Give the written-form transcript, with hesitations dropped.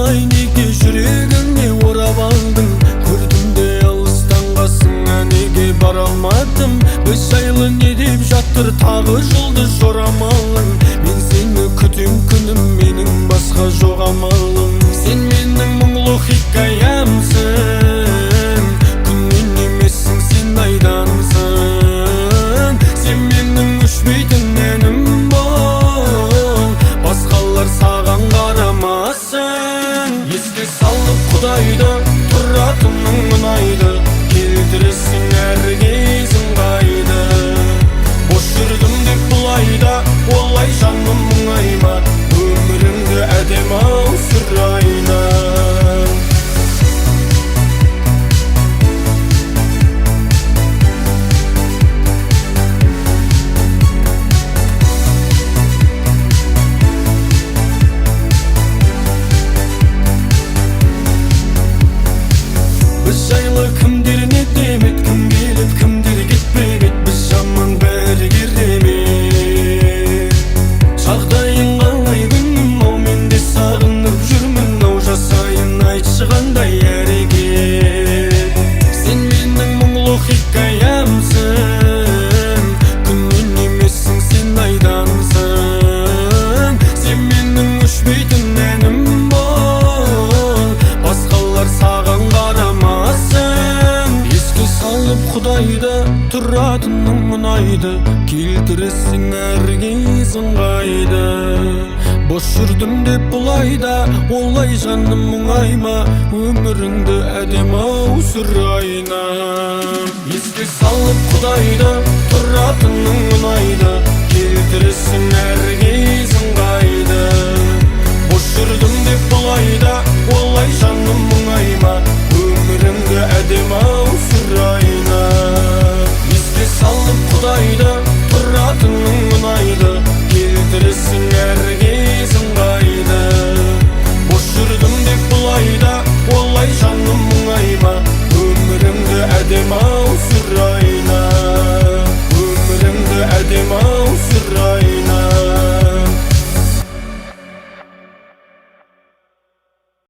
Ай неге жүрегіңе орап алдың, көрдім де алыстан қасыңа неге бара алмадым. Біз жайлы не деп жатыр тағы жұлдыз жорамалың. Мен сені күтем күнім, менің басқа жоқ амалым. Сен менің мұңлы хикаямсың, күннен емессің, сен айдансың. Сен менің өшпейтін әнім бол, басқалар саған қарамасын. Еске салып Құдайды, тұратының ұнайды, келтіресің әр кезің қайды. Бош жүрдім деп бұлайда, олай жаным мұңайма, өміріңді әдем-ау сүрайна. Біз жайлы кімдер не демет, кім келіп кімдер кетпемет. Біз жаман бәрі керемет. Жағдайың қалай күнім, ау мен де сағынып жүрмін, ау жасайын айтшы қандай әрекет. Сен менің мұңлы хикаямсың, күннен емессің, сен айдансың. Сен менің өшпейтін әнім бол, басқалар саған қарамасын. Еске салып Құдайды, тұратының ұнайды, келтіресің әр кезің қайды. Бош жүрдім деп бұлайда, олай жаным мұңайма, өміріңді әдем-ау сүрайна. Еске салып Құдайды, тұратының ұнайды, келтіресің әр